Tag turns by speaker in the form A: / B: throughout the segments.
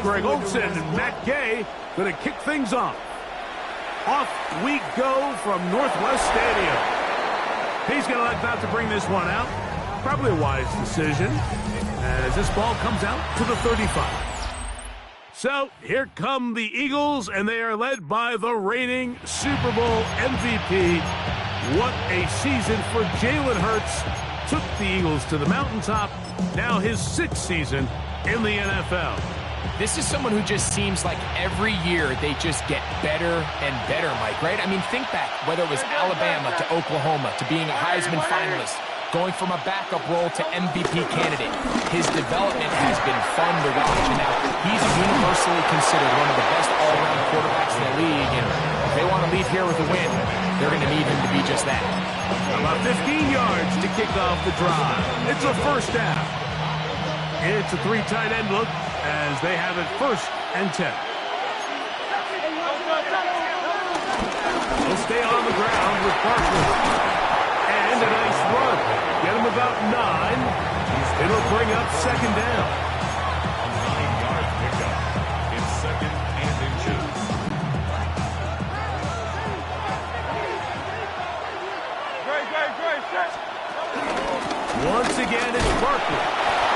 A: Greg Olson and Matt Gay going to kick things off. Off we go from Northwest Stadium. He's going to elect not to bring this one out. Probably a wise decision as this ball comes out to the 35. So here come the Eagles, and they are led by the reigning Super Bowl MVP. What a season for Jalen Hurts. Took the Eagles to the mountaintop. Now his 6th season in the NFL.
B: This is someone who just seems like every year they just get better and better, Mike, right? I mean, think back, whether it was Alabama to Oklahoma to being a Heisman finalist, going from a backup role to MVP candidate. His development has been fun to watch, and now he's universally considered one of the best all-around quarterbacks in the league, and if they want to leave here with a win, they're going to need him to be just that.
A: About 15 yards to kick off the drive. It's a first down. It's a 3 tight end look as they have it 1st and 10. He'll stay on the ground with Barkley. And a nice run. Get him about 9. It'll bring up 2nd down.
C: A 9-yard pickup. It's 2nd and inches.
A: Once again, it's Barkley.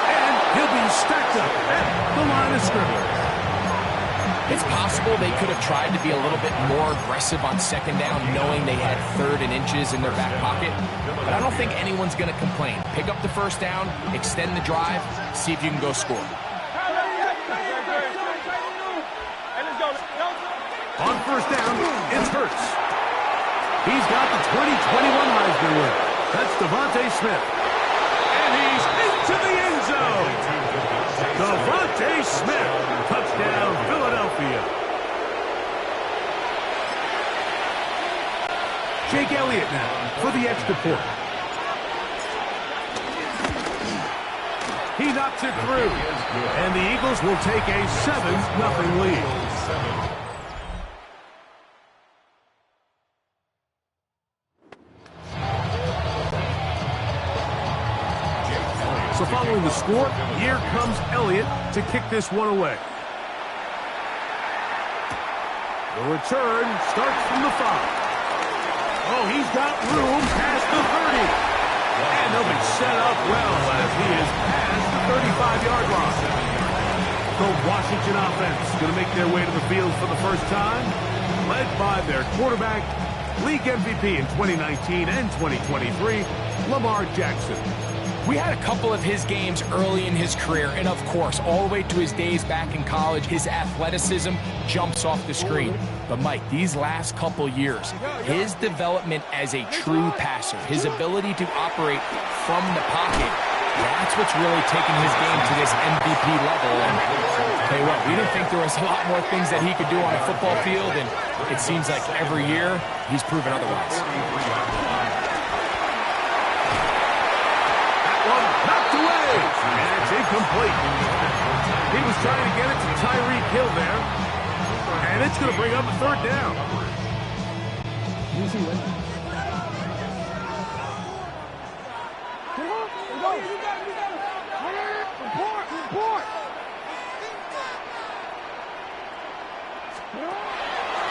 A: And he'll be stacked up at the line of scrimmage.
B: It's possible they could have tried to be a little bit more aggressive on 2nd down, knowing they had 3rd and inches in their back pocket. But I don't think anyone's going to complain. Pick up the 1st down, extend the drive, see if you can go score.
A: On 1st down, it's Hurts. He's got the 2021 Heisman winner. That's Devontae Smith. And he's into the end zone. Devontae Smith. Touchdown, Philadelphia. Jake Elliott now for the extra point. He knocks it through. And the Eagles will take a 7-0 lead. So following the score, here comes Elliott to kick this one away. The return starts from the 5. Oh, he's got room past the 30. And he'll be set up well as he is past the 35-yard line. The Washington offense going to make their way to the field for the first time, led by their quarterback, league MVP in 2019 and 2023, Lamar Jackson.
B: We had a couple of his games early in his career, and of course, all the way to his days back in college, his athleticism jumps off the screen. But Mike, these last couple years, his development as a true passer, his ability to operate from the pocket, that's what's really taken his game to this MVP level. And tell you what, we didn't think there was a lot more things that he could do on a football field, and it seems like every year he's proven otherwise.
A: And it's incomplete. He was trying to get it to Tyreek Hill there. And it's going to bring up a 3rd down.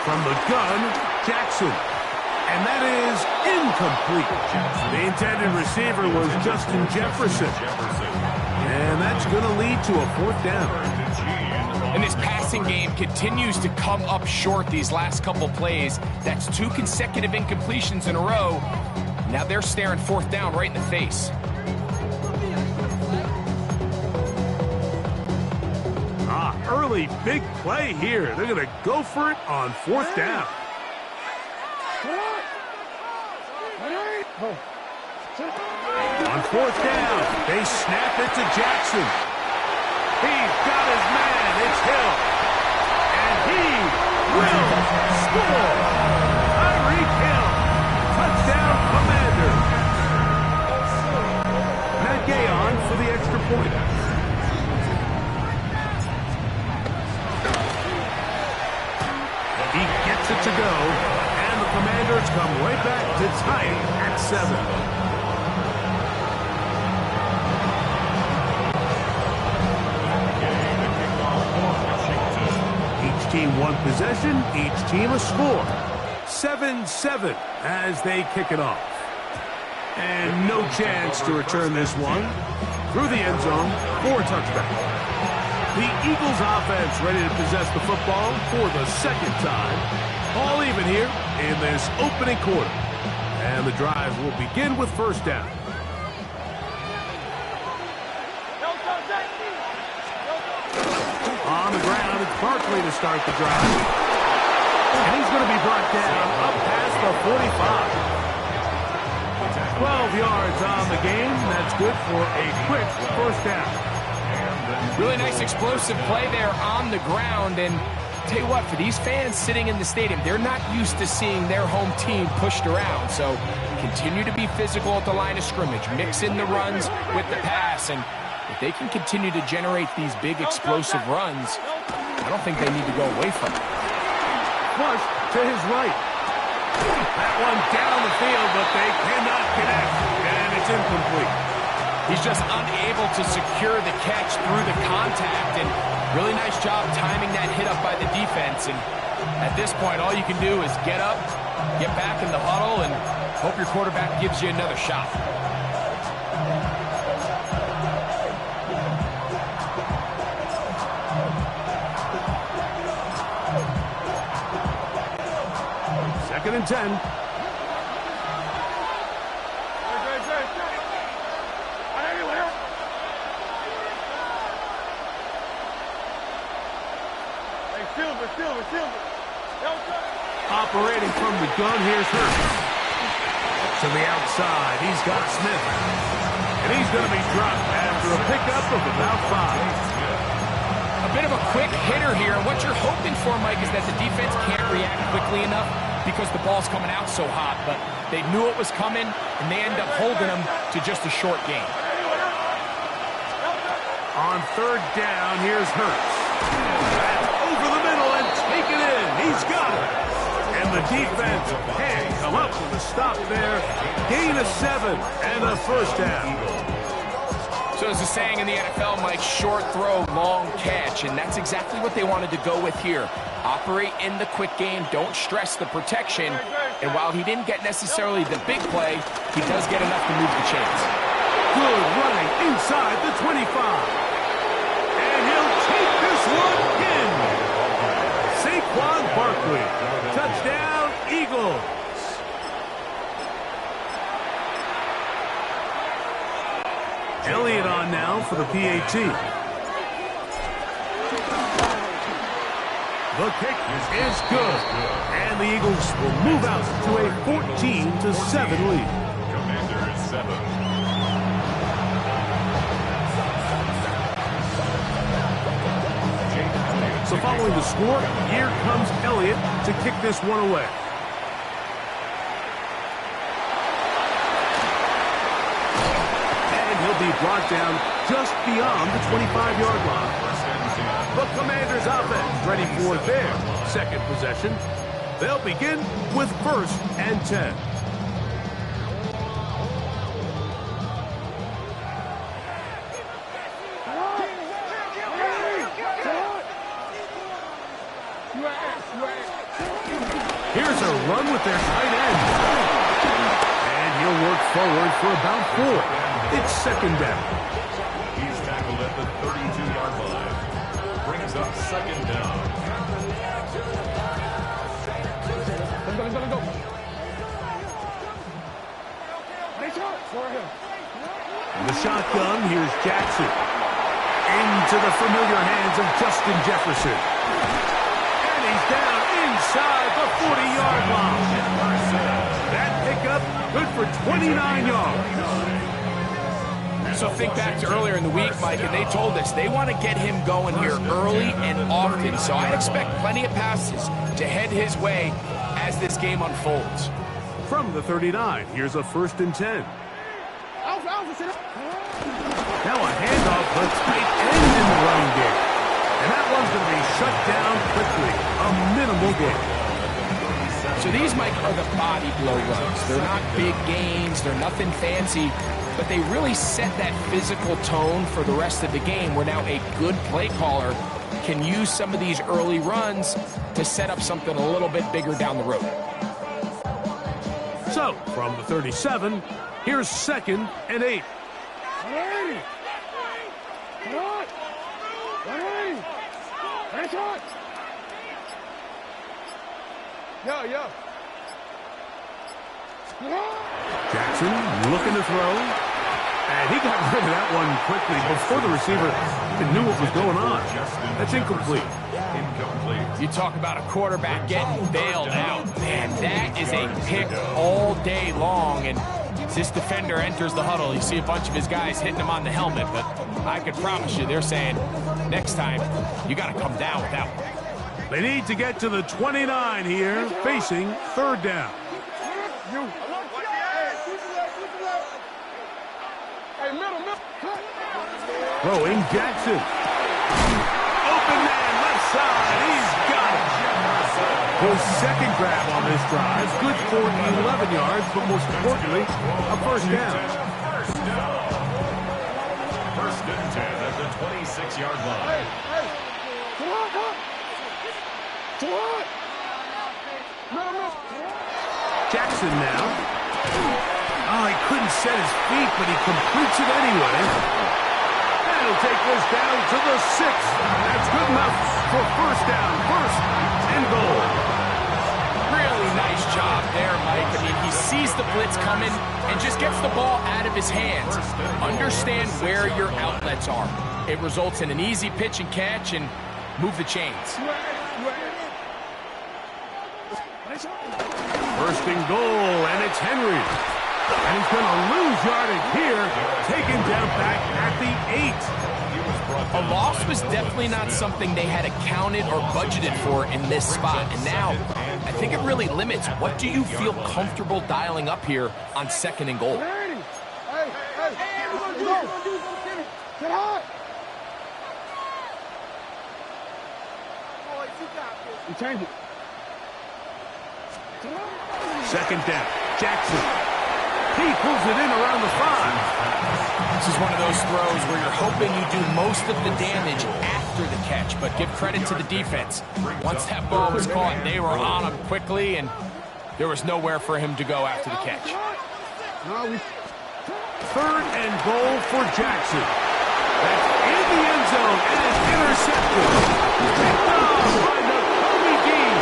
A: From the gun, Jackson. And that is incomplete. The intended receiver was Justin Jefferson. And that's going to lead to a 4th down.
B: And this passing game continues to come up short these last couple plays. That's 2 consecutive incompletions in a row. Now they're staring 4th down right in the face.
A: Early big play here. They're going to go for it on 4th down. On 4th down, they snap it to Jackson. He's got his man. It's Hill. And he will score. Tyreek Hill. Touchdown, Commanders. Matt Gay on for the extra point. He gets it to go. And the Commanders come right back to tie it at 7. team one possession, each team a score. 7-7 as they kick it off. And no chance to return this one. Through the end zone for a touchback. The Eagles offense ready to possess the football for the second time. All even here in this opening quarter. And the drive will begin with first down. On the ground, it's Barkley to start the drive. And he's going to be brought down up past the 45. 12 yards on the game. That's good for a quick first down.
B: Really nice explosive play there on the ground. And tell you what, for these fans sitting in the stadium, they're not used to seeing their home team pushed around. So continue to be physical at the line of scrimmage. Mix in the runs with the pass. And if they can continue to generate these big explosive runs, I don't think they need to go away from it.
A: Flush to his right. That one down the field, but they cannot connect, and it's incomplete.
B: He's just unable to secure the catch through the contact, and really nice job timing that hit up by the defense. And at this point, all you can do is get up, get back in the huddle, and hope your quarterback gives you another shot.
A: Second and 10. Operating from the gun, here's Hurts. To the outside, he's got Smith. And he's going to be dropped after a pickup of about 5.
B: A bit of a quick hitter here. What you're hoping for, Mike, is that the defense can't react quickly enough because the ball's coming out so hot. But they knew it was coming, and they end up holding them to just a short gain.
A: On third down, here's Hurts. Over the middle and take it in. He's got it. And the defense can't come up with a stop there. Gain of 7 and a first down.
B: So there's a saying in the NFL, Mike, short throw, long catch, and that's exactly what they wanted to go with here. Operate in the quick game, don't stress the protection, and while he didn't get necessarily the big play, he does get enough to move the chains.
A: Good running inside the 25. And he'll take this one in. Saquon Barkley, touchdown Eagles. Elliott on now for the PAT. The kick is good. And the Eagles will move out to a 14-7 lead.
C: Commanders 7.
A: So following the score, here comes Elliott to kick this one away. He'll be brought down just beyond the 25-yard line. The Commanders' offense ready for their second possession. They'll begin with first and 10. Here's a run with their tight end. And he'll work forward for about 4. It's second down.
C: He's tackled at the 32-yard line. Brings up second down.
B: Go.
A: And the shotgun, here's Jackson. Into the familiar hands of Justin Jefferson. And he's down inside the 40-yard line. That pickup good for 29 yards.
B: So think back to earlier in the week, Mike, and they told us they want to get him going here early and often. So I expect plenty of passes to head his way as this game unfolds.
A: From the 39, here's a first and 10. Now a handoff, but tight end in the running game. And that one's going to be shut down quickly. A minimal gain.
B: So these, Mike, are the body blow runs. They're not big gains. They're nothing fancy. But they really set that physical tone for the rest of the game where now a good play caller can use some of these early runs to set up something a little bit bigger down the road.
A: So, from the 37, here's 2nd and 8. Jackson looking to throw. And he got rid of that one quickly before the receiver even knew what was going on. That's incomplete.
B: You talk about a quarterback getting bailed out. Man, that is a pick all day long. And as this defender enters the huddle, you see a bunch of his guys hitting him on the helmet. But I could promise you, they're saying, next time, you got to come down with that one.
A: They need to get to the 29 here, facing 3rd down. Throwing Jackson. Open man, left side. He's got it. His 2nd grab on this drive. Good for 11 yards, but most importantly, a 1st down.
C: First and 10 at the 26-yard line.
A: Jackson now. Oh, he couldn't set his feet, but he completes it anyway. And he'll take this down to the 6. That's good enough for 1st down, 1st and goal.
B: Really nice job there, Mike. I mean, he sees the blitz coming and just gets the ball out of his hands. Understand where your outlets are. It results in an easy pitch and catch and move the chains.
A: 1st and goal, and it's Henry. And he's going to lose yardage here, taken down back at the 8.
B: A loss was definitely not something they had accounted or budgeted for in this spot. And now, I think it really limits what do you feel comfortable dialing up here on 2nd and goal.
A: Change it. 2nd down, Jackson. He pulls it in around the 5.
B: This is one of those throws where you're hoping you do most of the damage after the catch, but give credit to the defense. Once that ball was caught, they were on him quickly, and there was nowhere for him to go after the catch.
A: 3rd and goal for Jackson. That's in the end zone, and it's intercepted. Picked off by Nakobe Dean.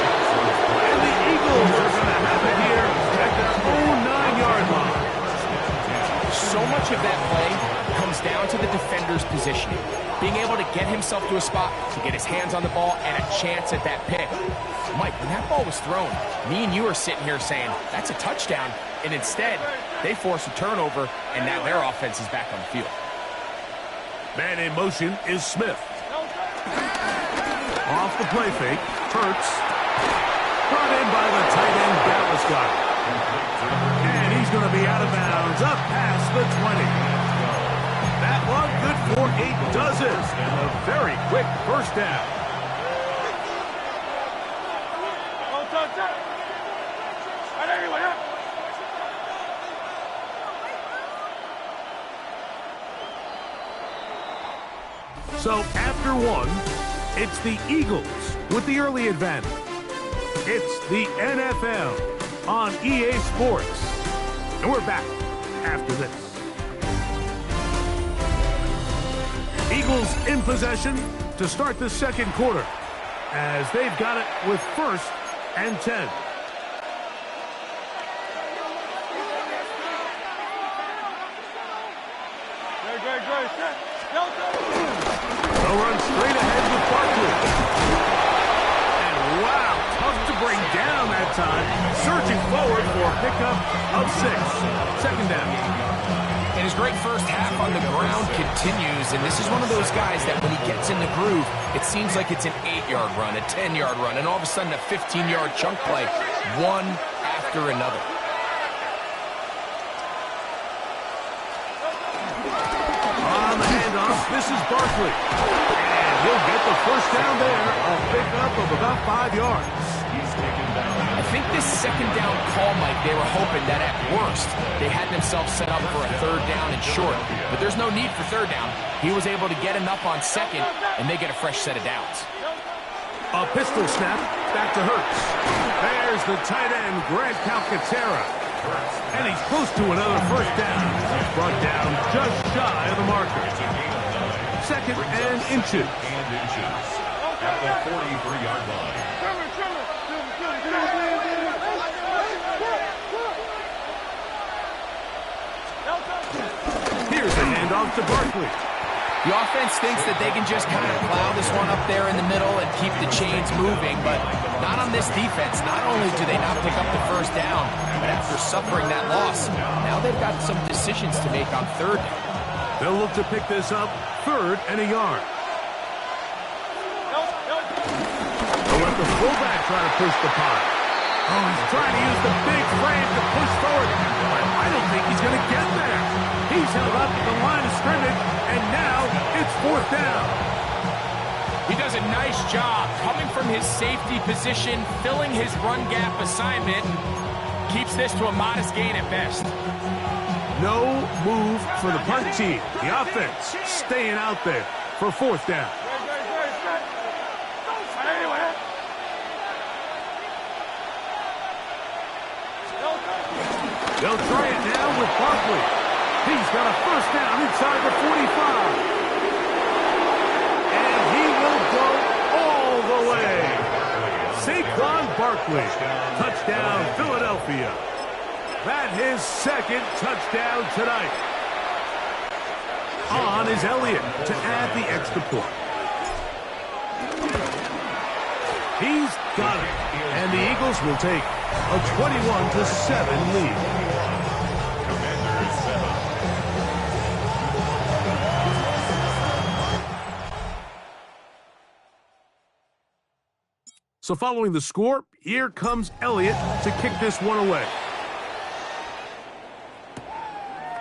A: And the Eagles are going to have it here at their own 9-yard line.
B: So much of that play comes down to the defender's positioning. Being able to get himself to a spot, to get his hands on the ball, and a chance at that pick. Mike, when that ball was thrown, me and you are sitting here saying, that's a touchdown. And instead, they force a turnover, and now their offense is back on the field.
A: Man in motion is Smith. Off the play fake, Hurts. Brought in by the tight end, Dallas guy. And he's going to be out of bounds, up past the 20. That one good for 8 dozen. And a very quick 1st down. So after 1, it's the Eagles with the early advantage. It's the NFL on EA Sports. And we're back after this. Eagles in possession to start the 2nd quarter as they've got it with 1st and 10. They'll run straight ahead with Barkley. And wow, tough to bring down that time. Searching forward for a pickup of 6. 2nd down.
B: And his great first half on the ground continues, and this is one of those guys that when he gets in the groove, it seems like it's an 8-yard run, a 10-yard run, and all of a sudden a 15-yard chunk play, one after another.
A: On the handoff, this is Barkley. And he'll get the first down there, a pickup of about 5 yards.
C: He's taken down.
B: I think this second down call, Mike, they were hoping that at worst they had themselves set up for a third down and short. But there's no need for third down. He was able to get enough on second, and they get a fresh set of downs.
A: A pistol snap, back to Hurts. There's the tight end, Grant Calcaterra. And he's close to another first down. He's brought down just shy of the marker. Second and inches.
C: At the 43-yard line.
A: Here's a handoff to Barkley.
B: The offense thinks that they can just kind of plow this one up there in the middle and keep the chains moving, but not on this defense. Not only do they not pick up the first down, but after suffering that loss, now they've got some decisions to make on third down.
A: They'll look to pick this up, third and a yard. They'll let the fullback try to push the pile. Oh, he's trying to use the big frame to push forward, but I don't think he's going to get there. He's held up at the line of scrimmage, and now it's fourth down.
B: He does a nice job coming from his safety position, filling his run gap assignment, and keeps this to a modest gain at best.
A: No move for the punt team. The offense staying out there for fourth down. They'll try it now with Barkley. He's got a first down inside the 45. And he will go all the way. Saquon Barkley. Touchdown, Philadelphia. That's his second touchdown tonight. On is Elliott to add the extra point. He's got it. And the Eagles will take a 21-7 lead. So following the score, here comes Elliott to kick this one away.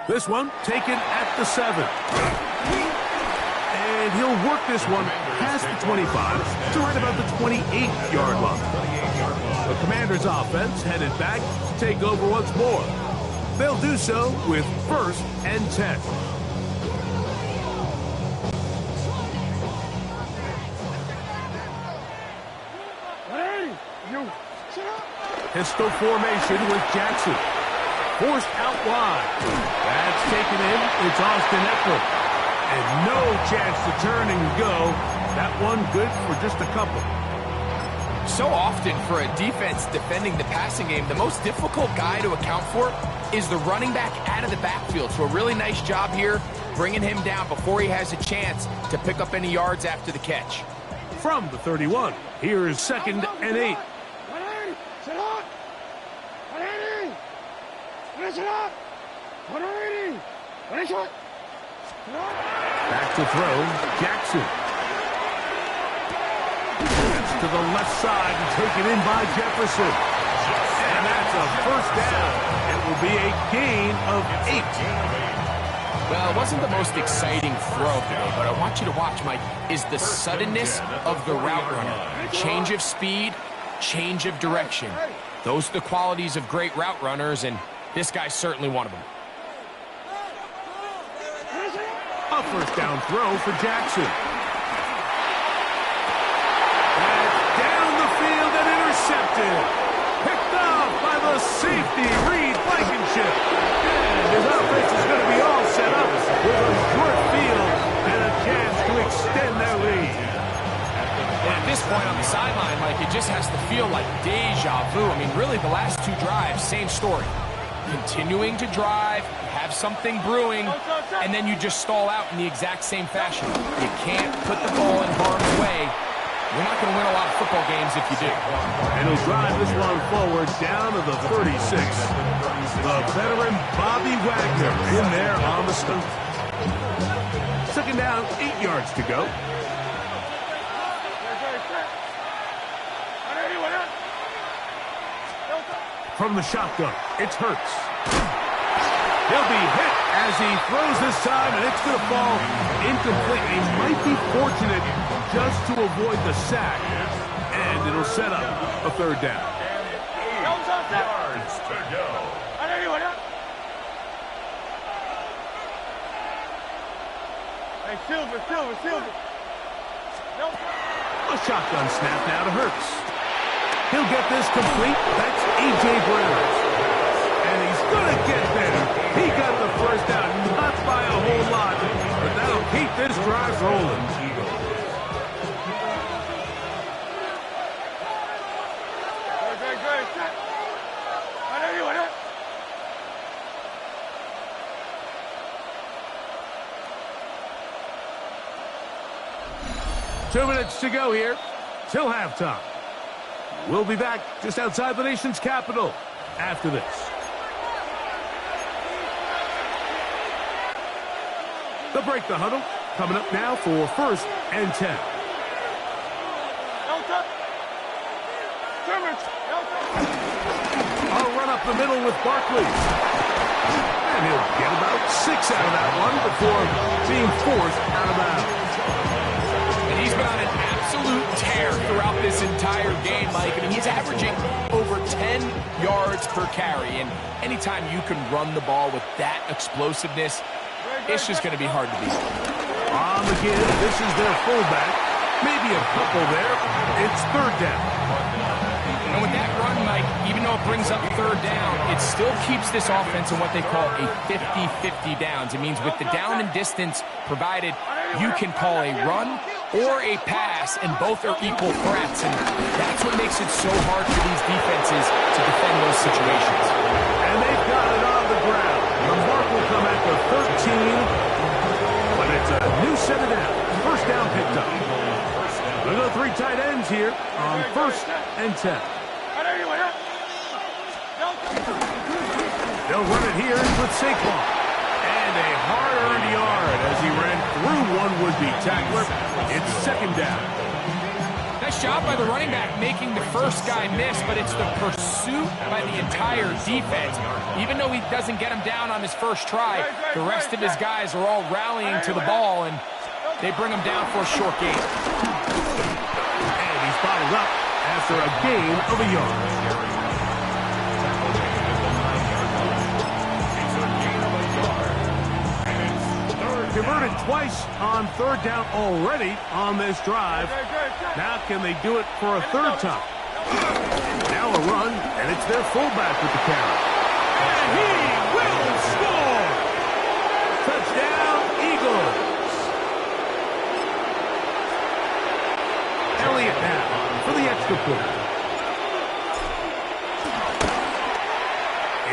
A: This one taken at the 7. And he'll work this one past the 25 to right about the 28-yard line. The Commanders' offense headed back to take over once more. They'll do so with first and 10. Pistol formation with Jackson. Forced out wide. That's taken in. It's Austin Eckler. And no chance to turn and go. That one good for just a couple.
B: So often for a defense defending the passing game, the most difficult guy to account for is the running back out of the backfield. So a really nice job here, bringing him down before he has a chance to pick up any yards after the catch.
A: From the 31, here is second and 8. Back to throw, Jackson. That's to the left side and taken in by Jefferson. And that's a first down. It will be a gain of 8.
B: Well, it wasn't the most exciting throw today, but I want you to watch, Mike, is the suddenness of the route runner. Change of speed, change of direction. Those are the qualities of great route runners, and this guy's certainly one of them.
A: A first down throw for Jackson. That's down the field and intercepted. Picked off by the safety, Reed Blankenship. And his offense is going to be all set up with a short field and a chance to extend their lead.
B: And at this point on the sideline, Mike, it just has to feel like deja vu. I mean, really, the last two drives, same story. Continuing to drive, have something brewing, and then you just stall out in the exact same fashion. You can't put the ball in harm's way. You're not going to win a lot of football games if you do.
A: And he'll drive this one forward down to the 36. The veteran Bobby Wagner in there on the stunt. Second down, 8 yards to go. From the shotgun, it's Hurts. He'll be hit as he throws this time, and it's going to fall incomplete. He might be fortunate just to avoid the sack, and it'll set up a third down.
C: Yards to go.
D: Hey, Silver.
A: A shotgun snap now to Hurts. He'll get this complete. That's A.J. Brown. And he's going to get there. He got the first down, not by a whole lot, but that'll keep this drive rolling.
D: Good.
A: 2 minutes to go here till halftime. We'll be back just outside the nation's capital after this. The break the huddle coming up now for 1st and 10. I'll run up the middle with Barkley. And he'll get about 6 out of that one before being forced out of bounds.
B: He's been on an absolute tear throughout this entire game, Mike. I mean, he's averaging over 10 yards per carry. And anytime you can run the ball with that explosiveness, it's just going to be hard to beat.
A: On the give, this is their fullback. Maybe a couple there. It's 3rd down.
B: And with that run, Mike, even though it brings up 3rd down, it still keeps this offense in what they call a 50-50 downs. It means with the down and distance provided, you can call a run or a pass, and both are equal threats. And that's what makes it so hard for these defenses to defend those situations.
A: And they've got it on the ground. The mark will come at the 13, but it's a new set of downs. 1st down picked up. We'll go 3 tight ends here on 1st and 10. They'll run it here with Saquon. And a hard-earned yard as he ran through one would-be tackler. It's 2nd down.
B: Nice job by the running back making the first guy miss, but it's the pursuit by the entire defense. Even though he doesn't get him down on his first try, the rest of his guys are all rallying to the ball, and they bring him down for a short gain.
A: And he's bottled up after a gain of a yard. Converted twice on 3rd down already on this drive. Now can they do it for a 3rd time? Now a run, and it's their fullback with the carry. And he will score! Touchdown, Eagles! Elliott now for the extra point.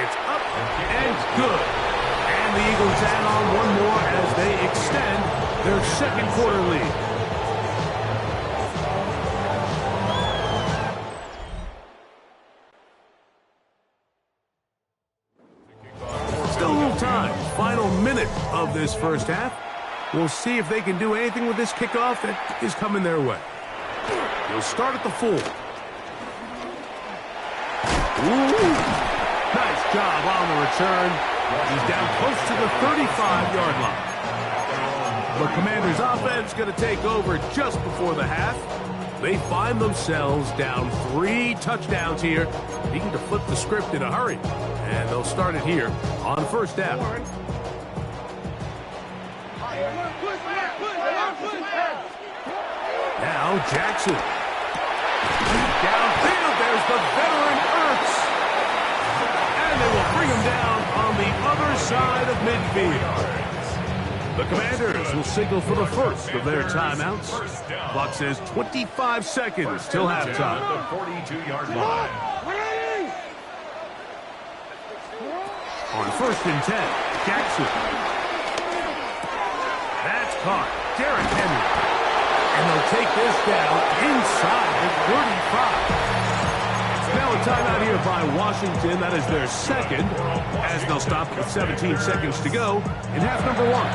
A: It's up and good. And the Eagles add on one more as they extend their 2nd quarter lead. Still a little time. Final minute of this 1st half. We'll see if they can do anything with this kickoff that is coming their way. They'll start at the 4. Ooh. Nice job on the return. He's down close to the 35-yard line. The Commanders' offense going to take over just before the half. They find themselves down 3 touchdowns here, needing to flip the script in a hurry. And they'll start it here on 1st down. Now Jackson. Downfield, there's the veteran Ertz. And they will bring him down on the other side of midfield. The Commanders will signal for the first of their timeouts. Clock says 25 seconds till halftime.
C: At the 42-yard line.
A: On 1st and 10, Jackson. That's caught. Derrick Henry. And they'll take this down inside the 35. Now a timeout here by Washington. That is their 2nd, as they'll stop with 17 seconds to go in half number 1.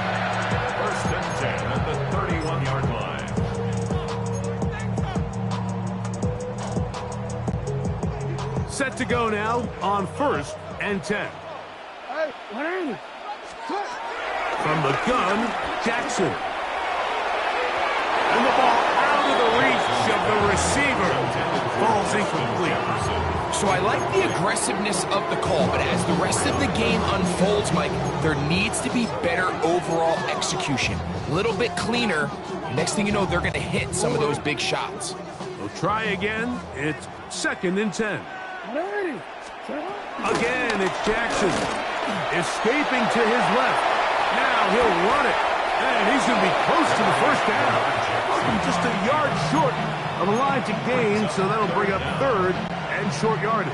C: 1st and 10 at the 31-yard line.
A: Set to go now on 1st and 10. From the gun, Jackson. And the ball out the receiver falls incomplete.
B: So I like the aggressiveness of the call, but as the rest of the game unfolds, Mike, there needs to be better overall execution. A little bit cleaner. Next thing you know, they're going to hit some of those big shots.
A: We'll try again. It's 2nd and 10. Again, it's Jackson. Escaping to his left. Now he'll run it. And he's going to be close to the first down. Just a yard short of the line to gain, so that'll bring up 3rd and short yardage.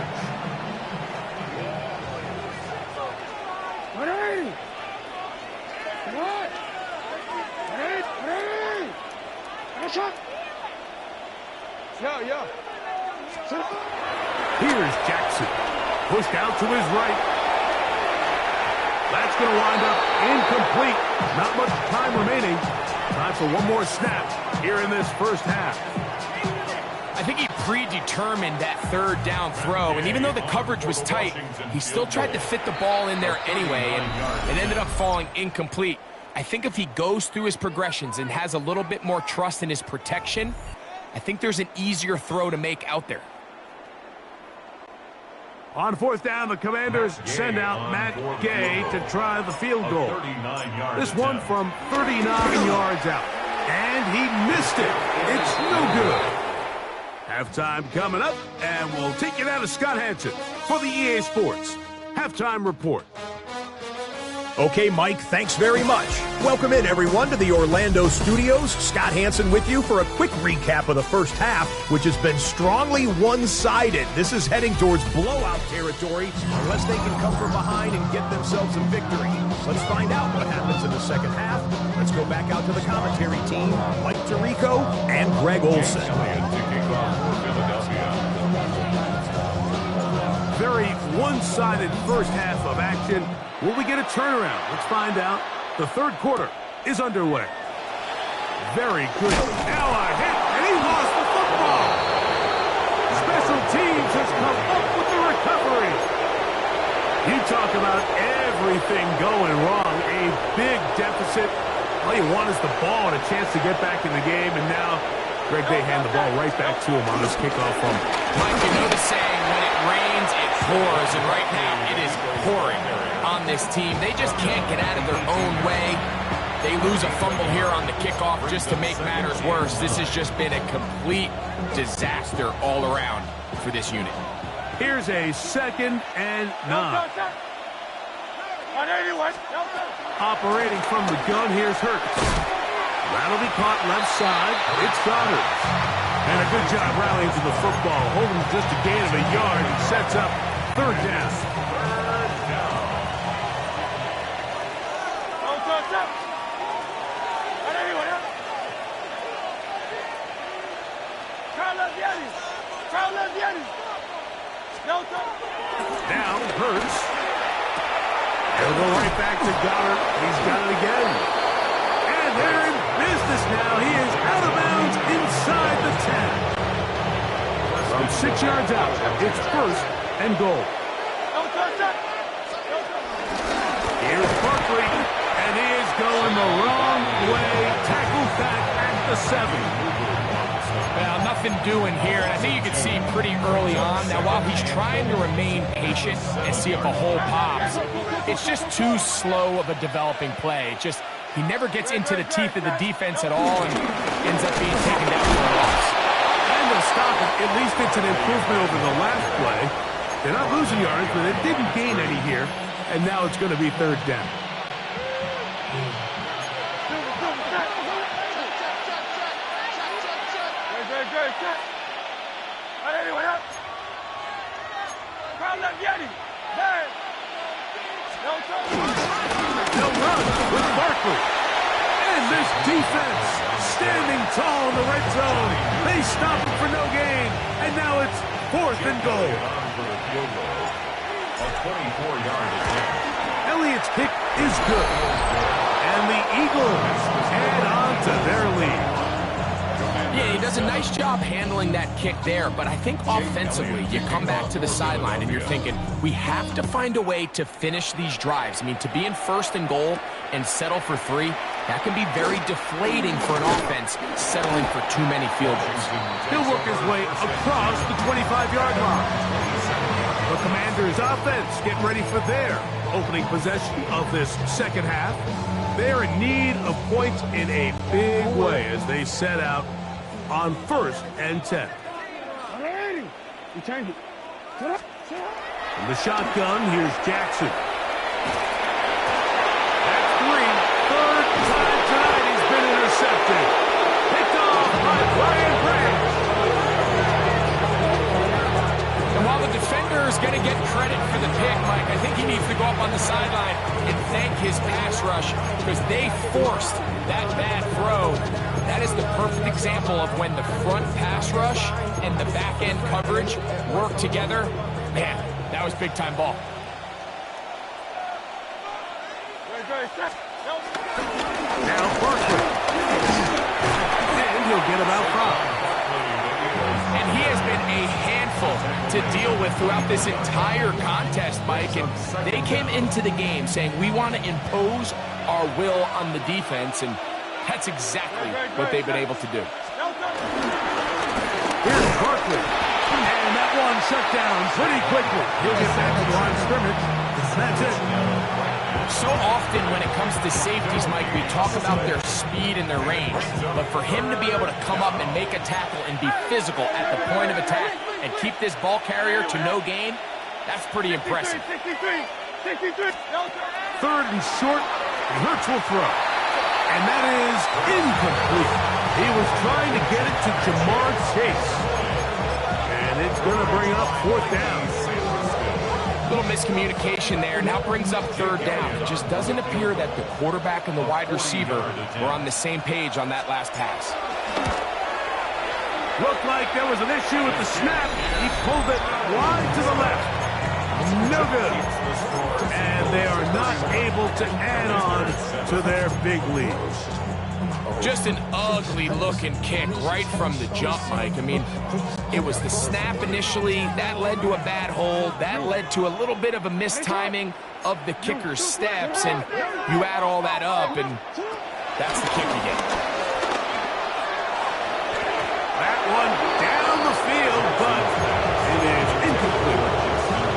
A: Here's Jackson. Pushed out to his right. That's going to wind up incomplete. Not much time remaining. Time for one more snap here in this first half.
B: I think he predetermined that 3rd down throw, and even though the coverage was tight, he still tried to fit the ball in there anyway, and it ended up falling incomplete. I think if he goes through his progressions and has a little bit more trust in his protection, I think there's an easier throw to make out there.
A: On 4th down, the Commanders send out Matt Gay to try the field goal. This one from 39 yards out. And he missed it. It's no good. Halftime coming up, and we'll take it out of Scott Hansen for the EA Sports Halftime Report.
E: Okay, Mike, thanks very much. Welcome in, everyone, to the Orlando studios. Scott Hansen with you for a quick recap of the first half, which has been strongly one-sided. This is heading towards blowout territory unless they can come from behind and get themselves a victory. Let's find out what happens in the second half. Let's go back out to the commentary team, Mike Tirico and Greg Olson.
A: Very one-sided first half of action. Will we get a turnaround? Let's find out. The 3rd quarter is underway. Very good. Now a hit, and he lost the football. Special teams has come up with the recovery. You talk about everything going wrong. A big deficit. All you want is the ball and a chance to get back in the game, and now Greg, they hand the ball right back to him on this kickoff fumble.
B: Mike, you know the saying, when it rains, it pours, and right now it is pouring on this team. They just can't get out of their own way. They lose a fumble here on the kickoff just to make matters worse. This has just been a complete disaster all around for this unit.
A: Here's a 2nd and 9. Operating from the gun, here's Hurts. That'll be caught left side. It's Goddard. And a good job rallying to the football. Holding just a gain of a yard. He sets up 3rd down. Now Hurts. He'll go right back to Goddard. He's got it again. And they're in business now. He is out of bounds inside the 10. From 6 yards out, it's 1st and goal. Here's Barkley, and he is going the wrong way. Tackled back at the 7.
B: Well, nothing doing here, and I think you can see pretty early on. Now, while he's trying to remain patient and see if a hole pops, it's just too slow of a developing play. He never gets into the teeth of the defense at all and ends up being taken down for a loss.
A: And they'll stop it. At least it's an improvement over the last play. They're not losing yards, but they didn't gain any here. And now it's going to be 3rd down. They'll run with Barkley. And this defense standing tall in the red zone. They stop him for no gain. And now it's 4th and goal. Elliott's kick is good. And the Eagles add on to their lead.
B: Yeah, he does a nice job handling that kick there, but I think offensively, you come back to the sideline and you're thinking, we have to find a way to finish these drives. I mean, to be in 1st and goal and settle for 3, That can be very deflating for an offense settling for too many field goals.
A: He'll work his way across the 25-yard line. The Commanders' offense getting ready for their opening possession of this second half. They're in need of points in a big way as they set out on 1st and 10.
D: You change it.
A: From the shotgun, here's Jackson. That's 3. Third time tonight he's been intercepted. Picked off by Brian Branch.
B: And while the defender is going to get credit for the pick, Mike, I think he needs to go up on the sideline and thank his pass rush because they forced that bad throw. That is the perfect example of when the front pass rush and the back end coverage work together. Man, that was big time ball.
A: Now Barkley. And he'll get about 5.
B: And he has been a handful to deal with throughout this entire contest, Mike. And they came into the game saying, we want to impose our will on the defense. And that's exactly what they've been able to do.
A: Here's Barkley. And that one shut down pretty quickly. He'll get back to the line of scrimmage. That's it.
B: So often when it comes to safeties, Mike, we talk about their speed and their range. But for him to be able to come up and make a tackle and be physical at the point of attack and keep this ball carrier to no gain, that's pretty impressive.
A: 3rd and short. Hurts will throw. And that is incomplete. He was trying to get it to Jamar Chase. And it's going to bring up 4th down.
B: Little miscommunication there. Now brings up 3rd down. It just doesn't appear that the quarterback and the wide receiver were on the same page on that last pass.
A: Looked like there was an issue with the snap. He pulled it wide to the left. No good. And they are not able to add on to their big lead.
B: Just an ugly-looking kick right from the jump, Mike. I mean, it was the snap initially. That led to a bad hold. That led to a little bit of a mistiming of the kicker's steps. And you add all that up, and that's the kick you get.
A: That one down the field, but it is incomplete.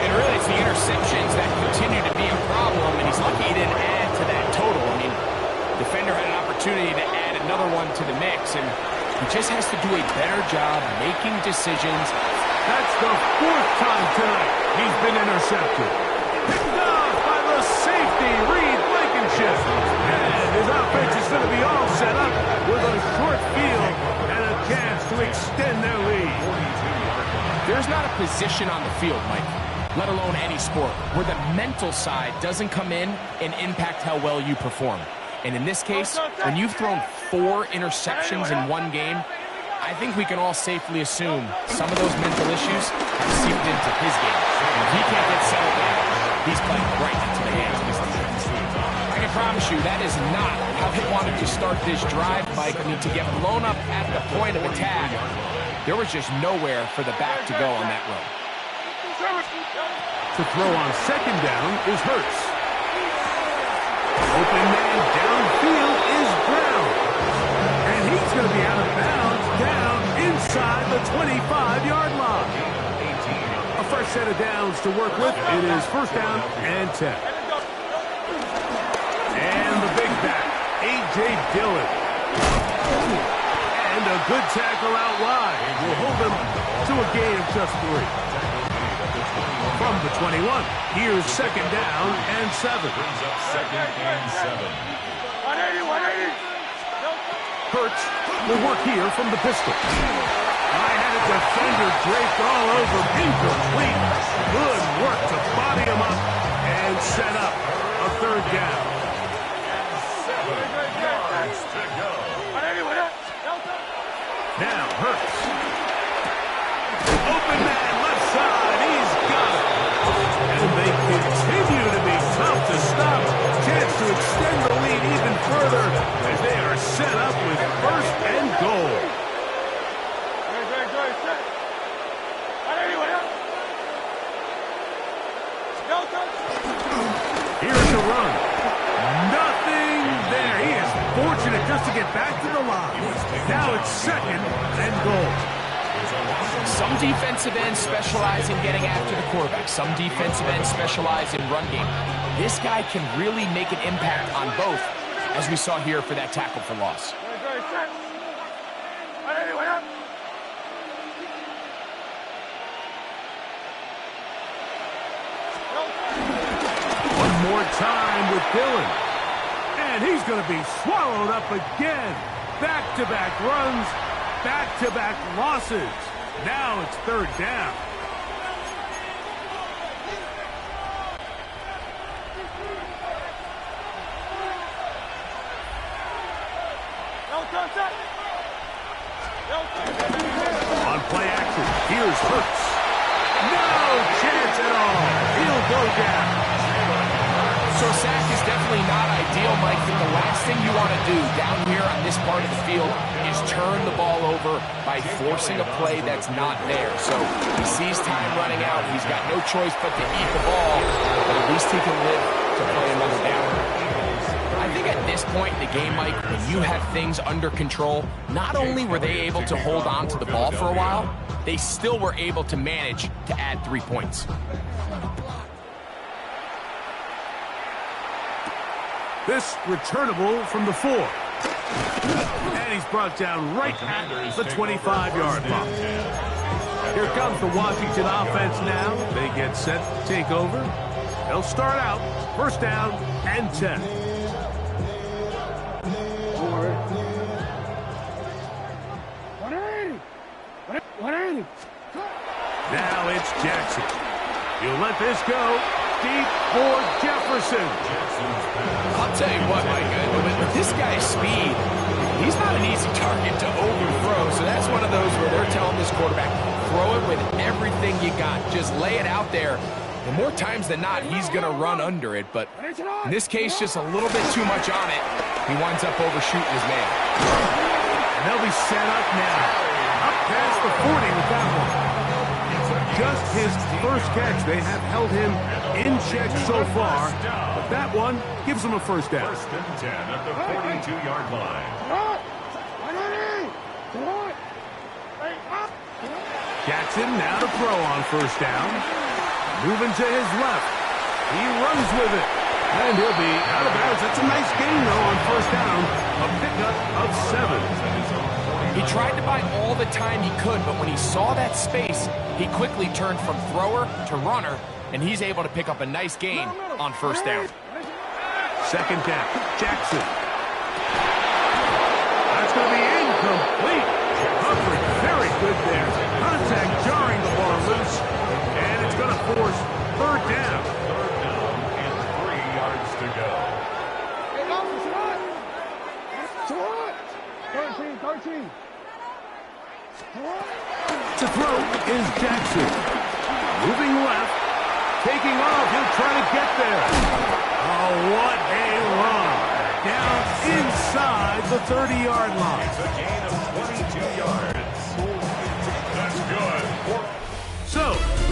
B: And really, it's the interceptions that continue to be a problem, and he's lucky he didn't add to that total. I mean, defender had an opportunity to add another one to the mix, and he just has to do a better job making decisions.
A: That's the 4th time tonight he's been intercepted. Picked off by the safety, Reed Blankenship. And his offense is going to be all set up with a short field and a chance to extend their lead.
B: There's not a position on the field, Mike, let alone any sport, where the mental side doesn't come in and impact how well you perform. And in this case, when you've thrown 4 interceptions in one game, I think we can all safely assume some of those mental issues have seeped into his game. And if he can't get settled down, he's playing right into the hands of his defense. I can promise you that is not how he wanted to start this drive, Mike. I mean, to get blown up at the point of attack, there was just nowhere for the back to go on that run.
A: To throw on 2nd down is Hurts. Open man downfield is Brown. And he's going to be out of bounds down inside the 25-yard line. A fresh set of downs to work with. It is 1st down and 10. And the big back, A.J. Dillon. And a good tackle out wide. Will hold them to a gain of just 3. From the 21, here's 2nd down and 7.
C: Brings up 2nd and 7.
D: 180.
A: Hurts will work here from the pistol. I had a defender draped all over. Incomplete. Good work to body him up and set up a 3rd down.
C: 7 yards to go.
A: Now Hurts. Open man left side. He's got it. And they continue to be tough to stop. Chance to extend the lead even further as they are set up with 1st and goal. Here's the run. Nothing there. He is the line. Now it's second and goal.
B: Some defensive ends specialize in getting after the quarterback. Some defensive ends specialize in run game. This guy can really make an impact on both, as we saw here for that tackle for loss.
A: One more time with Dillon. And he's going to be swallowed up again. Back-to-back runs, back-to-back losses. Now it's third down. On play action, here's Hurts. No chance at all. He'll go down.
B: So a sack is definitely not ideal, Mike, but the last thing you want to do down here on this part of the field is turn the ball over by forcing a play that's not there. So he sees time running out. He's got no choice but to eat the ball, but at least he can live to play another down. I think at this point in the game, Mike, when you have things under control, not only were they able to hold on to the ball for a while, they still were able to manage to add 3 points.
A: This returnable from the 4. And he's brought down right at the 25-yard line. Here comes the Washington offense now. They get set to take over. They'll start out first down and 10. Now it's Jackson. He'll let this go deep for Jefferson.
B: I'll tell you what, Mike, with this guy's speed, he's not an easy target to overthrow. So that's one of those where they're telling this quarterback, throw it with everything you got. Just lay it out there. And more times than not, he's going to run under it. But in this case, just a little bit too much on it. He winds up overshooting his man.
A: And they'll be set up now. Up past the 40 with that one. Just his first catch. They have held him in check so far, but that one gives him a first down.
C: First and 10 at the 42-yard line.
A: Jackson now to throw on first down. Moving to his left. He runs with it. And he'll be out of bounds. That's a nice gain, though, on first down. A pickup of 7.
B: He tried to buy all the time he could, but when he saw that space, he quickly turned from thrower to runner, and he's able to pick up a nice gain on first down.
A: Second down, Jackson. That's going to be incomplete. Coverage very good there. Contact jarring the ball loose, and it's going to force third down.
C: Third down and 3 yards to go.
D: 13.
A: To throw is Jackson. Moving left. Taking off. He'll try to get there. Oh, what a run. Down inside the 30-yard line.
C: It's a gain of 22 yards. That's good.
A: So,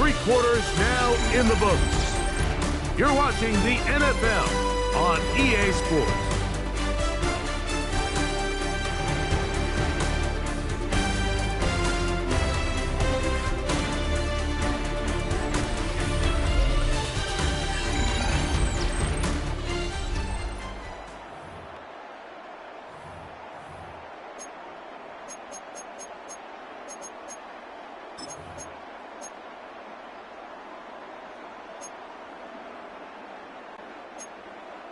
A: 3 quarters now in the books. You're watching the NFL on EA Sports.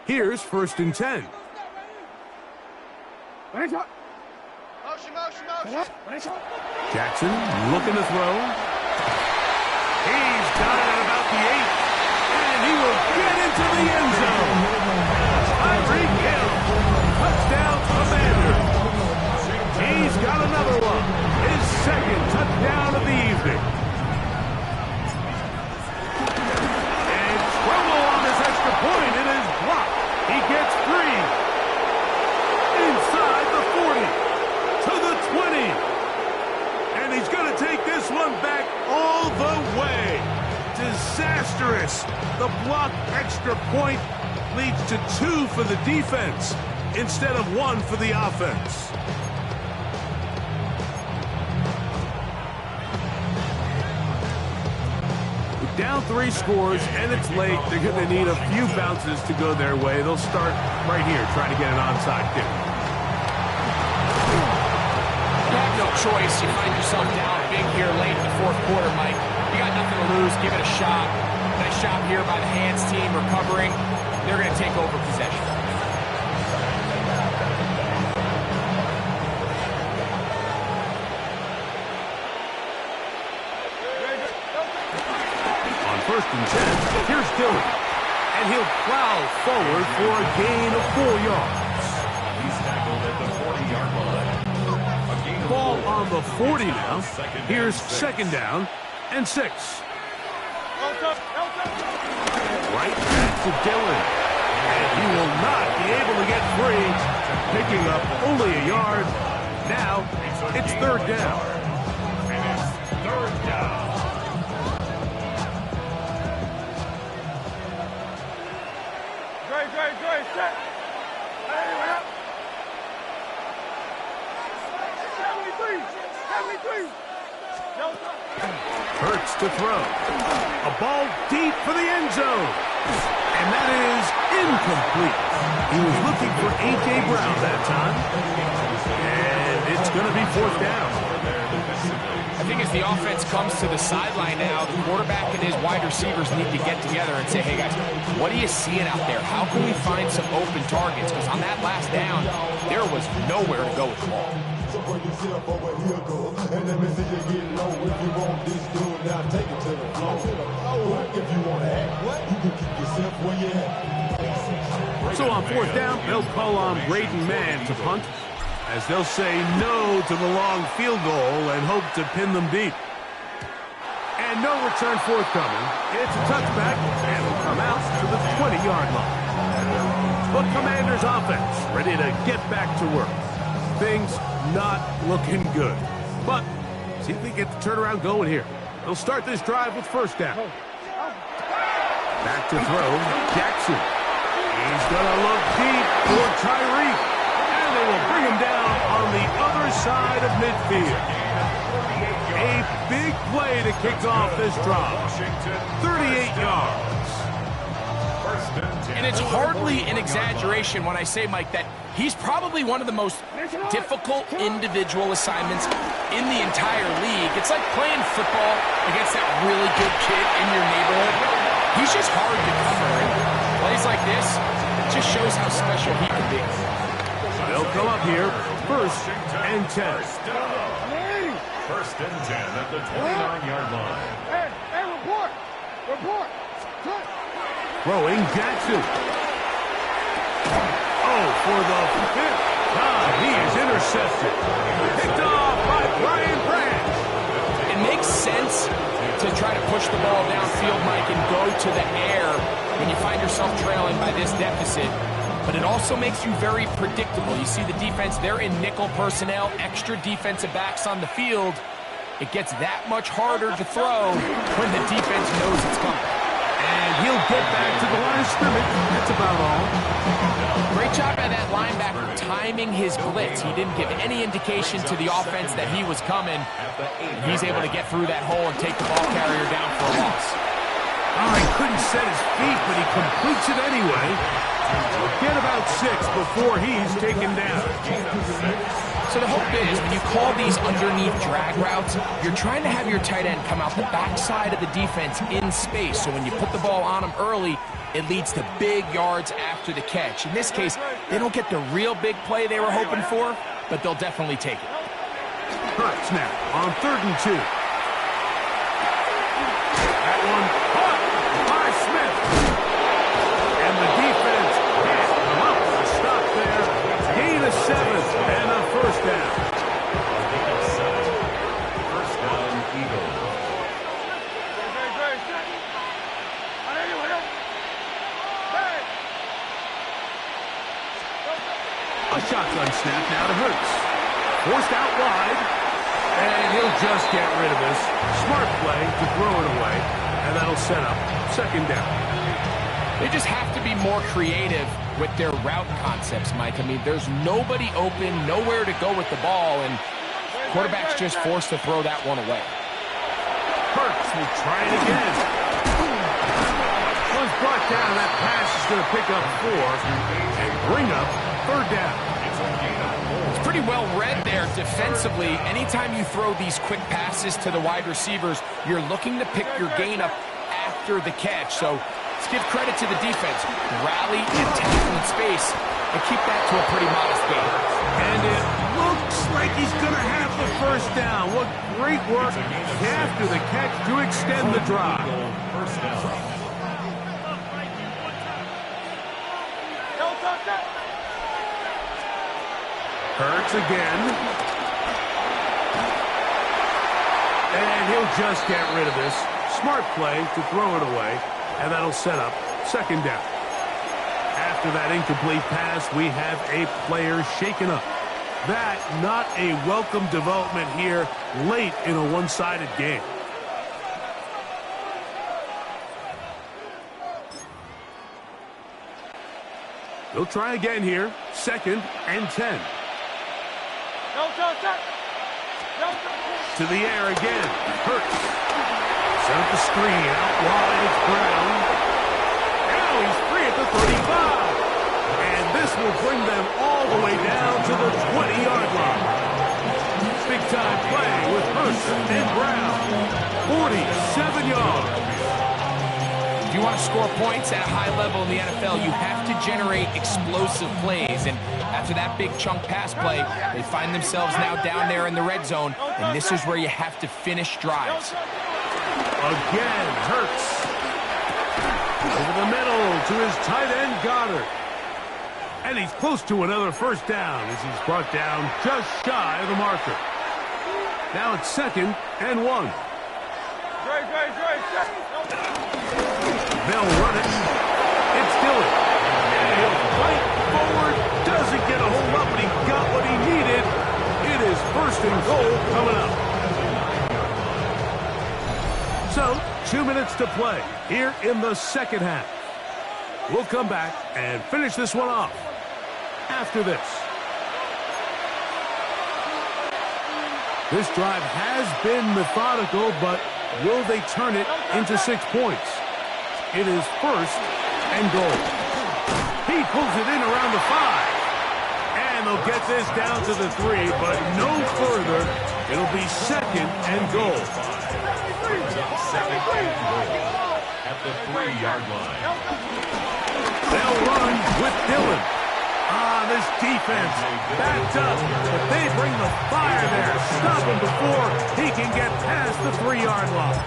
A: Here's first and 10. Jackson looking to throw. He's got it at about the 8. And he will get into the end zone. Tyreek Hill. Touchdown Commander. He's got another one. His second touchdown of the evening. And trouble on this extra point. It is blocked. He gets free. Inside the 40. To the 20. And he's going to take this one back all the way. Disastrous. The blocked extra point leads to 2 for the defense instead of 1 for the offense. down 3 scores, and it's late. They're going to need a few bounces to go their way. They'll start right here, trying to get an onside kick.
B: You have no choice. You find yourself down big here late in the 4th quarter, Mike. You got nothing to lose. Give it a shot. Nice job here by the hands team recovering. They're going to take over possession.
A: On 1st and 10, here's Dillon. And he'll plow forward for a gain of 4 yards.
C: He's tackled at the 40-yard line.
A: Ball on the 40 now. Here's 2nd down and 6. Right back to Dillon. And he will not be able to get free. Picking up only a yard. Now it's 3rd down.
C: And it's 3rd down.
D: Great, set. Hey, up. 73.
A: Hurts to throw. A ball deep for the end zone. And that is incomplete. He was looking for A.J. Brown that time. And it's going to be 4th down.
B: I think as the offense comes to the sideline now, the quarterback and his wide receivers need to get together and say, hey guys, what are you seeing out there? How can we find some open targets? Because on that last down, there was nowhere to go with the ball.
F: So bring yourself over here, go. And let me see you get low. If you want this dude, now take it to the floor. If you want to act, you can keep yourself where you at.
A: So on 4th down, they'll call on Braden Mann to punt, as they'll say no to the long field goal and hope to pin them deep. And no return forthcoming. It's a touchback, and it'll come out to the 20-yard line. But Commanders offense ready to get back to work. Things not looking good. But see if they get the turnaround going here. They'll start this drive with 1st down. Back to throw, Jackson. He's going to look deep for Tyreek. And they will bring him down on the other side of midfield. A big play to kick off this drive. 38 yards.
B: And it's hardly an exaggeration when I say, Mike, that he's probably one of the most difficult individual assignments in the entire league. It's like playing football against that really good kid in your neighborhood. He's just hard to cover. And plays like this, it just shows how special he can be.
A: They'll come up here, 1st and 10.
C: 1st and 10 at the 29-yard line.
D: Hey, report.
A: Throwing Jackson. Oh, for the 5th time. He is intercepted. Picked off by Brian Branch.
B: It makes sense to try to push the ball downfield, Mike, and go to the air when you find yourself trailing by this deficit. But it also makes you very predictable. You see the defense, they're in nickel personnel, extra defensive backs on the field. It gets that much harder to throw when the defense knows it's coming.
A: And he'll get back to the line of scrimmage. That's about all.
B: Great job by that linebacker timing his blitz. He didn't give any indication to the offense that he was coming. And he's able to get through that hole and take the ball carrier down for a loss.
A: Oh, he couldn't set his feet, but he completes it anyway. Get about 6 before he's taken down.
B: So the hope is, when you call these underneath drag routes, you're trying to have your tight end come out the backside of the defense in space. So when you put the ball on him early, it leads to big yards after the catch. In this case, they don't get the real big play they were hoping for, but they'll definitely take it.
A: Hurts now on 3rd and 2. That one caught by Smith. And the defense can't come up with a stop there. Gain of 7 and a 1st down.
C: 1st down, Eagles.
A: A shotgun snap now to Hurts. Forced out wide. And he'll just get rid of this. Smart play to throw it away. And that'll set up 2nd down.
B: They just have to be more creative with their route concepts, Mike. I mean, there's nobody open, nowhere to go with the ball, and quarterback's just forced to throw that one away.
A: Hurts will try it again. brought down. That pass is going to pick up 4 and bring up 3rd down.
B: It's pretty well read there defensively. Anytime you throw these quick passes to the wide receivers, you're looking to pick your gain up after the catch. So let's give credit to the defense. Rally and tackle in space and keep that to a pretty modest gain.
A: And it looks like he's going to have the 1st down. What great work after the catch to extend the drive.
C: First down.
A: Hurts again. And he'll just get rid of this. Smart play to throw it away. And that'll set up 2nd down. After that incomplete pass, we have a player shaken up. That not a welcome development here late in a one-sided game. He'll try again here. 2nd and 10. To the air again. Hurts. Set up the screen. Out wide. It's Brown. Now he's free at the 35. And this will bring them all the way down to the 20-yard line. Big-time play with Hurts and Brown. 47 yards.
B: If you want to score points at a high level in the NFL, you have to generate explosive plays. And after that big chunk pass play, they find themselves now down there in the red zone. And this is where you have to finish drives.
A: Again, Hurts. Over the middle to his tight end, Goddard. And he's close to another 1st down as he's brought down just shy of the marker. Now it's 2nd and 1. They'll run it. It's Dillon. And he'll fight forward. Doesn't get a hold up, but he got what he needed. It is 1st and goal coming up. So, 2 minutes to play here in the 2nd half. We'll come back and finish this one off after this. This drive has been methodical, but will they turn it into 6 points? It is 1st and goal. He pulls it in around the 5. And they'll get this down to the 3, but no further. It'll be 2nd and goal.
C: 2nd and goal at the 3-yard line.
A: They'll run with Dillon. This defense backed up, but they bring the fire there. Stop him before he can get past the 3-yard line.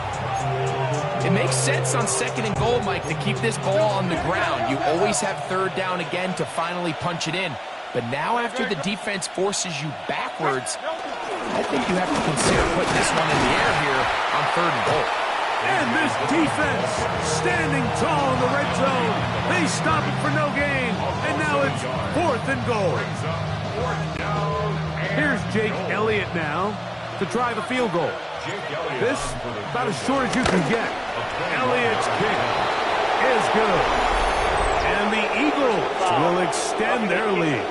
B: It makes sense on 2nd and goal, Mike, to keep this ball on the ground. You always have 3rd down again to finally punch it in. But now after the defense forces you backwards, I think you have to consider putting this one in the air here on 3rd and goal.
A: And this defense standing tall in the red zone. They stop it for no gain. And now it's 4th and goal. Here's Jake Elliott now to try the field goal. This about as short as you can get. Elliott's kick is good. And the Eagles will extend their lead.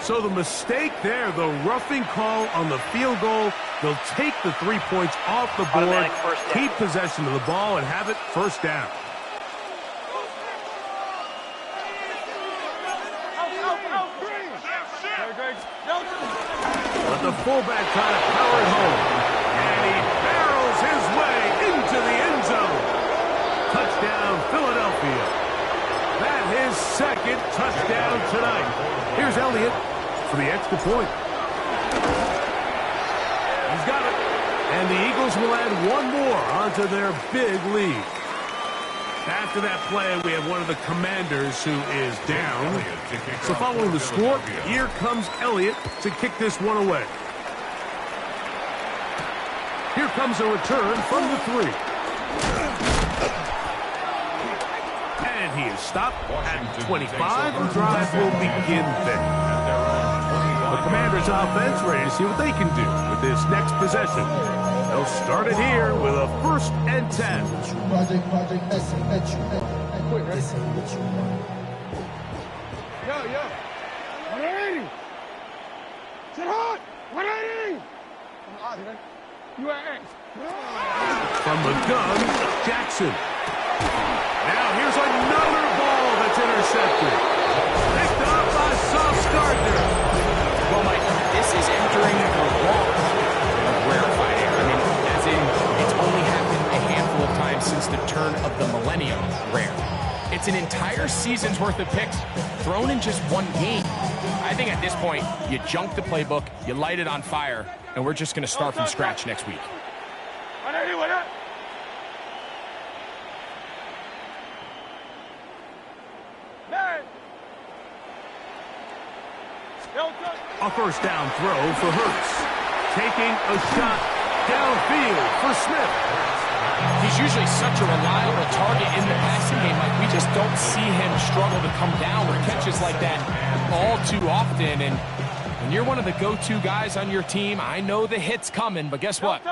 A: So the mistake there, the roughing call on the field goal, they'll take the 3 points off the board, keep possession of the ball, and have it 1st down. But the fullback trying to power it home. And he barrels his way into the end zone. Touchdown, Philadelphia. That his 2nd touchdown tonight. Here's Elliott for the extra point. He's got it. And the Eagles will add 1 more onto their big lead. After that play, we have one of the Commanders who is down. So following the score, here comes Elliott to kick this one away. Here comes a return from the 3. And he is stopped at 25. The drive will begin there. The Commanders offense ready to see what they can do with this next possession. They'll start it here with a 1st and 10.
F: Project S. Quick, ready?
D: Yo. 180. Sit hard. 180. You ain't.
A: From the gun, Jackson. Now here's another ball that's intercepted. Picked up by Sauce Gardner.
B: Well, Mike, this is entering the walk of rarefied air. I mean, as in, it's only happened a handful of times since the turn of the millennium. Rare. It's an entire season's worth of picks thrown in just one game. I think at this point, you junk the playbook, you light it on fire, and we're just going to start from scratch next week.
A: A first down throw for Hurts. Taking a shot downfield for Smith.
B: He's usually such a reliable target in the passing game. Like, we just don't see him struggle to come down with catches like that all too often. And when you're one of the go-to guys on your team, I know the hit's coming, but guess what?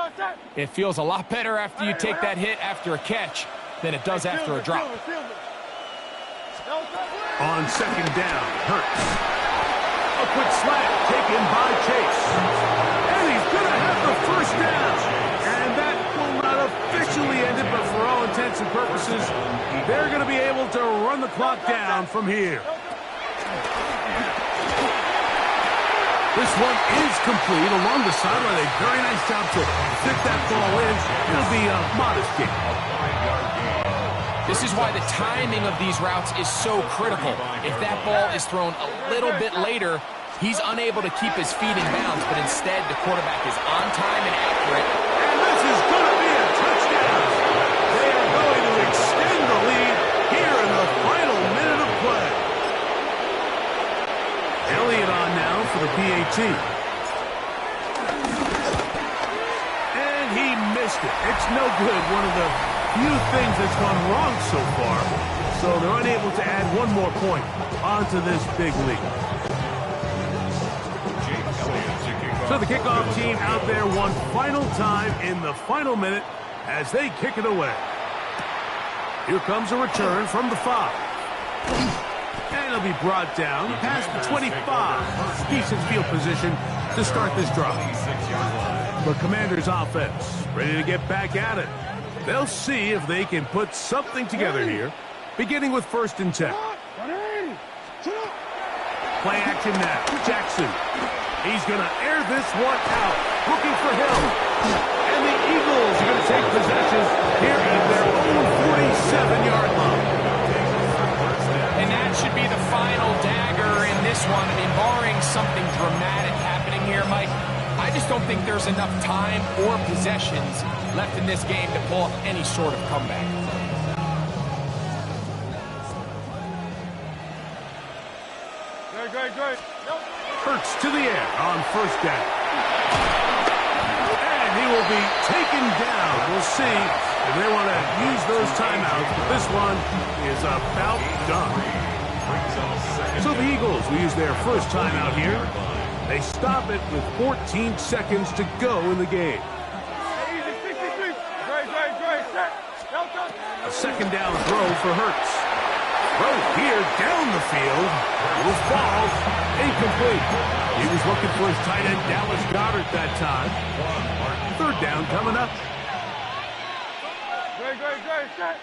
B: It feels a lot better after you take that hit after a catch than it does after a drop.
A: On second down, Hurts. A quick slant taken by Chase. And he's going to have the first down. And that will not officially end it, but for all intents and purposes, they're going to be able to run the clock down from here. This one is complete along the sideline. A very nice job to fit that ball in. It'll be a modest gain.
B: This is why the timing of these routes is so critical. If that ball is thrown a little bit later, he's unable to keep his feet in bounds, but instead the quarterback is on time and accurate.
A: And this is going to be a touchdown. They are going to extend the lead here in the final minute of play. Elliott on now for the PAT. And he missed it. It's no good. One of the few things that's gone wrong so far. So they're unable to add one more point onto this big lead. So the kickoff team out there one final time in the final minute as they kick it away. Here comes a return from the 5. And it'll be brought down past the 25. Decent field position to start this drive. The Commanders' offense ready to get back at it. They'll see if they can put something together here, beginning with 1st and 10. Play action now. Jackson. He's going to air this one out. Looking for Hill. And the Eagles are going to take possession here at their own 47-yard line.
B: And that should be the final dagger in this one. I mean, barring something dramatic happening here, Mike, I just don't think there's enough time or possessions left in this game to pull off any sort of comeback.
D: Great.
A: Hurts to the air on 1st down. And he will be taken down. We'll see if they want to use those timeouts, but this one is about done. So the Eagles will use their first timeout here. They stop it with 14 seconds to go in the game. A second down throw for Hurts. Throw here down the field. Will fall. Incomplete. He was looking for his tight end, Dallas Goedert, that time. 3rd down coming up.
D: Great. Set.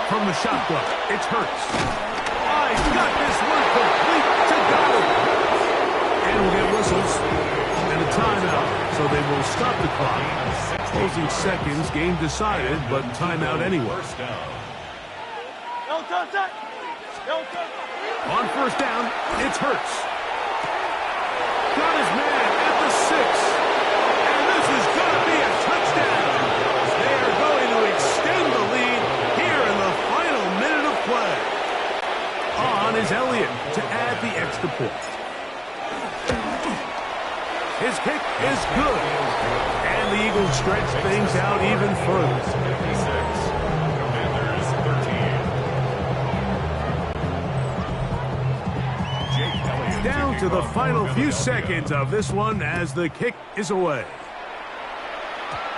A: From the shotgun, it's Hurts. He's got this one complete to Goedert. And we'll get whistles and a timeout, so they will stop the clock. Closing seconds, game decided, but timeout anyway. On 1st down, it's Hurts. Got his man at the 6. And this is going to be a touchdown. They are going to extend the lead here in the final minute of play. On is Elliott to add the extra point. His kick is good. And the Eagles stretch things out even further. Down to the final few seconds of this one as the kick is away.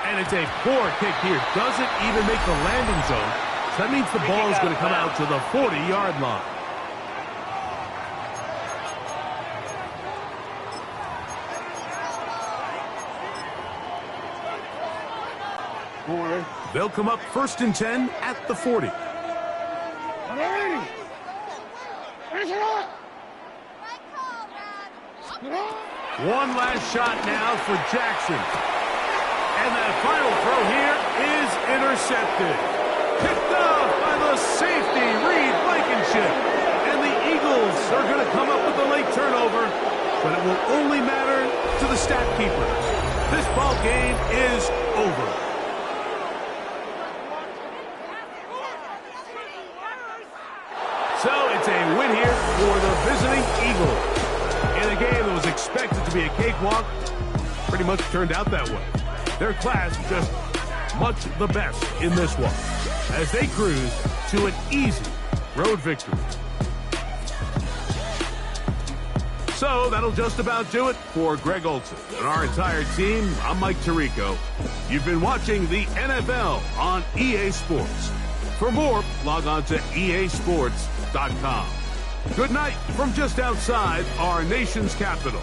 A: And it's a poor kick here. Doesn't even make the landing zone. So that means the ball is going to come out to the 40-yard line. They'll come up 1st and 10 at the 40. One last shot now for Jackson. And that final throw here is intercepted. Picked off by the safety, Reed Blankenship. And the Eagles are going to come up with the late turnover, but it will only matter to the stat keeper. This ball game is over. So it's a win here for the visiting Eagles. In a game that was expected to be a cakewalk, pretty much turned out that way. Their class just much the best in this one, as they cruise to an easy road victory. So that'll just about do it for Greg Olson and our entire team. I'm Mike Tirico. You've been watching the NFL on EA Sports. For more, log on to easports.com. Good night from just outside our nation's capital.